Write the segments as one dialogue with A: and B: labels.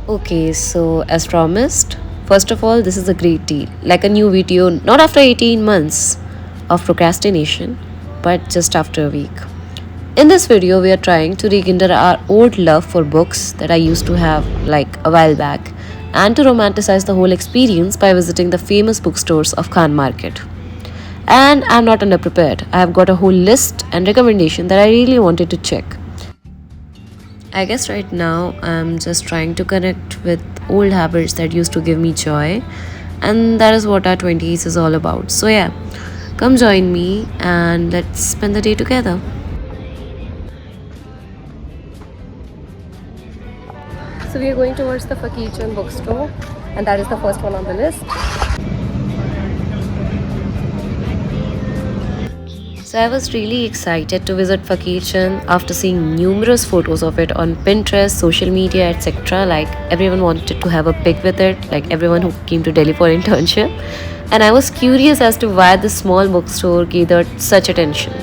A: Okay, so as promised, first of all, this is a great deal. Like a new video, not after 18 months of procrastination, but just after a week. In this video, we are trying to rekindle our old love for books that I used to have like a while back and to romanticize the whole experience by visiting the famous bookstores of Khan Market. And I'm not underprepared. I have got a whole list and recommendation that I really wanted to check. I guess right now I'm just trying to connect with old habits that used to give me joy, and that is what our 20s is all about. So, yeah, come join me and let's spend the day together. So, we are going towards the Fakirchand bookstore, and that is the first one on the list. So I was really excited to visit Fakirchand after seeing numerous photos of it on Pinterest, social media, etc. Like everyone wanted to have a pic with it, like everyone who came to Delhi for internship. And I was curious as to why this small bookstore gathered such attention.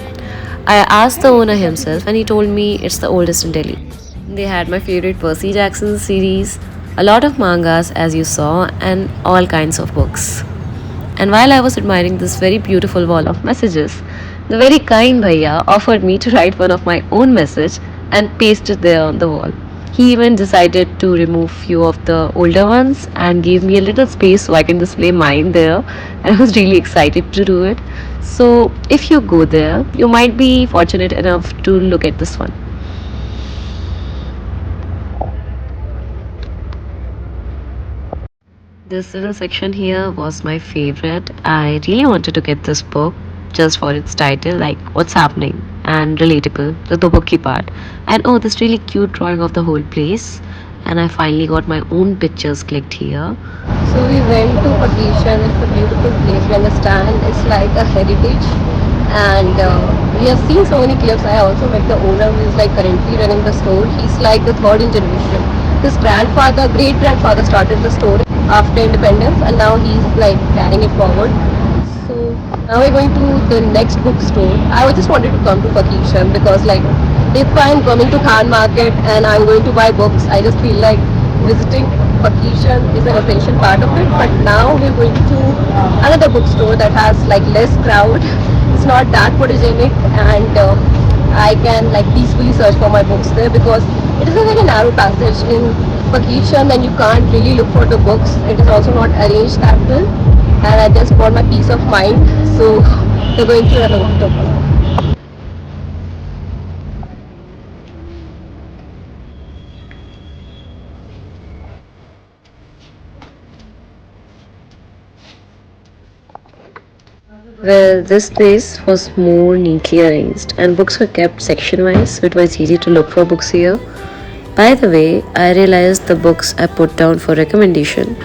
A: I asked the owner himself and he told me it's the oldest in Delhi. They had my favorite Percy Jackson series, a lot of mangas as you saw, and all kinds of books. And while I was admiring this very beautiful wall of messages, the very kind bhaiya offered me to write one of my own message and paste it there on the wall. He even decided to remove few of the older ones and gave me a little space so I can display mine there. And I was really excited to do it. So if you go there, you might be fortunate enough to look at this one. This little section here was my favorite. I really wanted to get this book just for its title, like what's happening, and relatable, the booky part. And oh, this really cute drawing of the whole place. And I finally got my own pictures clicked here. So we went to vacation. It's a beautiful place. We understand it's like a heritage, and we have seen so many clips. I also met the owner who is like currently running the store. He's like the third in generation. His grandfather, great grandfather started the store after independence, and now he's like carrying it forward. So now we're going to the next bookstore. I just wanted to come to Fakishan because like if I'm coming to Khan Market and I'm going to buy books, I just feel like visiting Fakishan is an essential part of it. But now we're going to another bookstore that has like less crowd. It's not that photogenic, and I can like peacefully search for my books there because it is a very narrow passage in Fakishan and you can't really look for the books. It is also not arranged that well, and I just want my peace of mind. So we're going to another bookstore. Well, this place was more neatly arranged and books were kept section wise, so it was easy to look for books here. By the way, I realized the books I put down for recommendation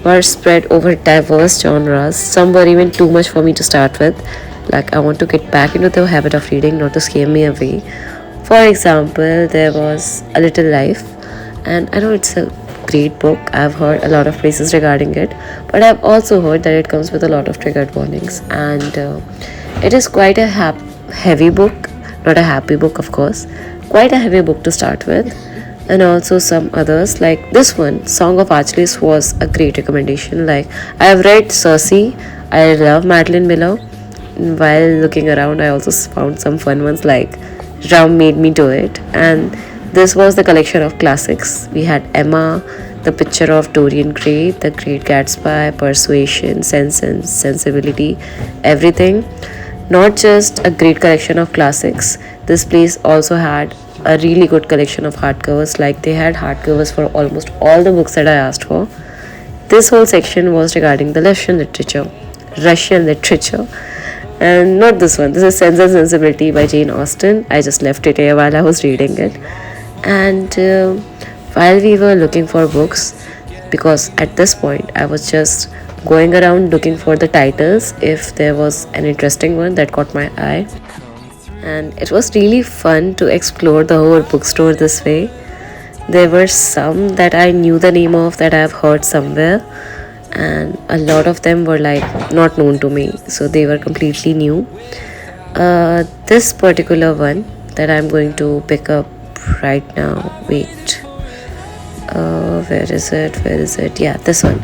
A: were spread over diverse genres. Some were even too much for me to start with. Like, I want to get back into the habit of reading, not to scare me away. For example, there was A Little Life, and I know it's a great book. I've heard a lot of praises regarding it, but I've also heard that it comes with a lot of triggered warnings, and it is quite a heavy book, not a happy book, of course, quite a heavy book to start with. And also some others like this one, Song of Archelaus, was a great recommendation. Like, I have read Cersei, I love Madeline Miller. While looking around, I also found some fun ones like Ram Made Me Do It, and this was the collection of classics. We had Emma, The Picture of Dorian Gray, The Great Gatsby, Persuasion, Sense and Sensibility, everything. Not just a great collection of classics, this place also had a really good collection of hardcovers. Like, they had hardcovers for almost all the books that I asked for. This whole section was regarding the Russian literature, and not this one. This is Sense and Sensibility by Jane Austen. I just left it here while I was reading it. And while we were looking for books, because at this point I was just going around looking for the titles if there was an interesting one that caught my eye, and it was really fun to explore the whole bookstore this way. There were some that I knew the name of that I've heard somewhere, and a lot of them were like not known to me, so they were completely new. This particular one that I'm going to pick up right now, wait, Where is it? Where is it? Yeah, this one.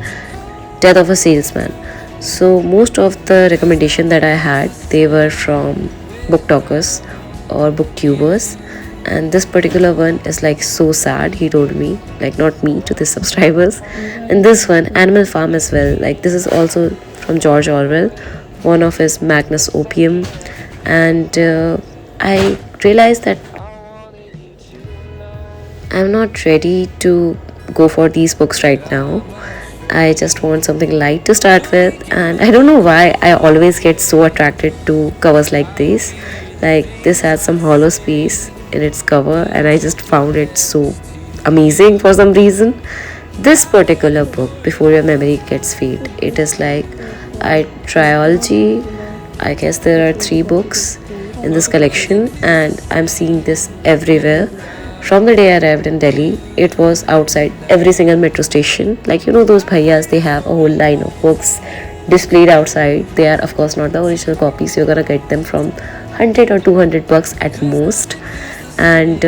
A: Death of a Salesman. So most of the recommendation that I had, they were from booktalkers or booktubers, and this particular one is like so sad. He told me, like not me, to the subscribers, and this one, Animal Farm as well. Like this is also from George Orwell, one of his Magnus Opium, and I realized that I'm not ready to go for these books right now. I just want something light to start with, and I don't know why I always get so attracted to covers like this. Like, this has some hollow space in its cover, and I just found it so amazing for some reason. This particular book, Before Your Memory Gets Fade, it is like a trilogy. I guess there are three books in this collection, and I'm seeing this everywhere. From the day I arrived in Delhi, it was outside every single metro station. Like, you know, those bhaiyas, they have a whole line of books displayed outside. They are, of course, not the original copies. You're gonna get them from 100 or 200 bucks at most. And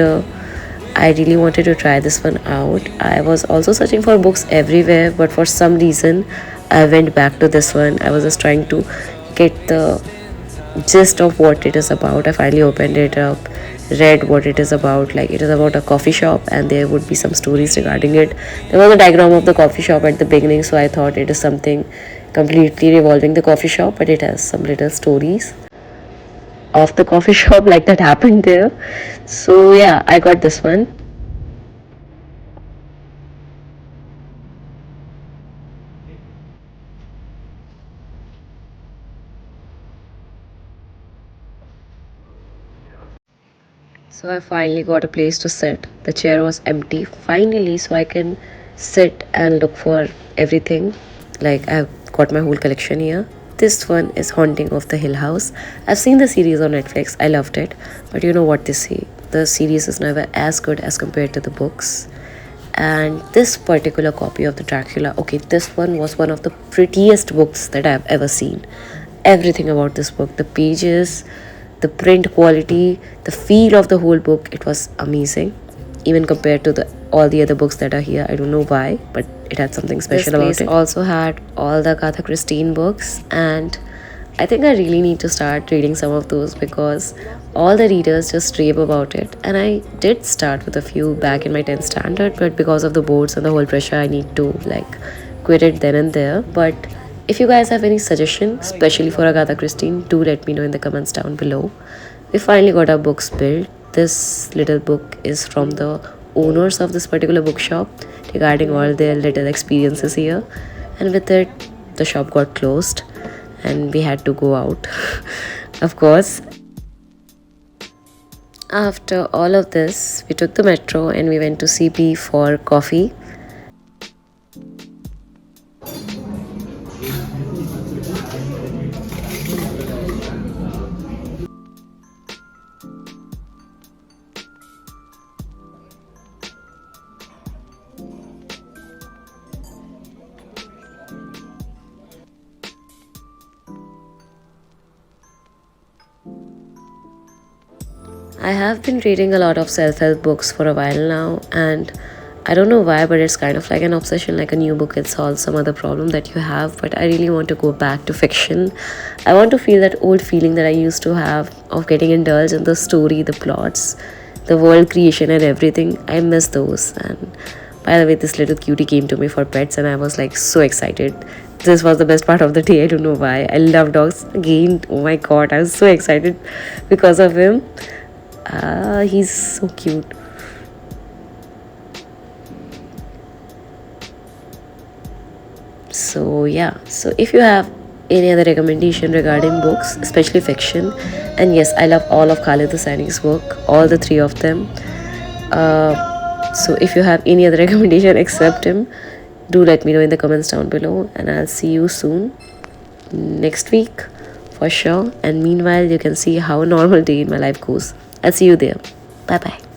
A: I really wanted to try this one out. I was also searching for books everywhere, but for some reason, I went back to this one. I was just trying to get the gist of what it is about. I finally opened it up, read what it is about. Like, it is about a coffee shop, and there would be some stories regarding it. There was a diagram of the coffee shop at the beginning, so I thought it is something completely revolving the coffee shop, but it has some little stories of the coffee shop like that happened there. So yeah, I got this one. So I finally got a place to sit. The chair was empty finally, so I can sit and look for everything. Like, I've got my whole collection here. This one is Haunting of the Hill House. I've seen the series on Netflix. I loved it. But you know what they say, the series is never as good as compared to the books. And this particular copy of the Dracula, okay, this one was one of the prettiest books that I've ever seen. Everything about this book, the pages, the print quality, the feel of the whole book, it was amazing. Even compared to the all the other books that are here, I don't know why, but it had something special about it. This place also had all the Agatha Christie books, and I think I really need to start reading some of those because all the readers just rave about it. And I did start with a few back in my 10th standard, but because of the boards and the whole pressure, I need to like quit it then and there. But if you guys have any suggestion, especially for Agatha Christie, do let me know in the comments down below. We finally got our books built. This little book is from the owners of this particular bookshop regarding all their little experiences here. And with it, the shop got closed and we had to go out, of course. After all of this, we took the metro and we went to CP for coffee. I have been reading a lot of self-help books for a while now, and I don't know why, but it's kind of like an obsession. Like, a new book, it solves some other problem that you have, but I really want to go back to fiction. I want to feel that old feeling that I used to have of getting indulged in the story, the plots, the world creation and everything. I miss those. And by the way, this little cutie came to me for pets, and I was like so excited. This was the best part of the day. I don't know why. I love dogs. Again, oh my god, I was so excited because of him. He's so cute. So yeah, so if you have any other recommendation regarding books, especially fiction, and yes, I love all of Khalid Hosseini's work, all the three of them. So if you have any other recommendation except him, do let me know in the comments down below, and I'll see you soon next week for sure. And meanwhile, you can see how a normal day in my life goes. I'll see you there. Bye bye.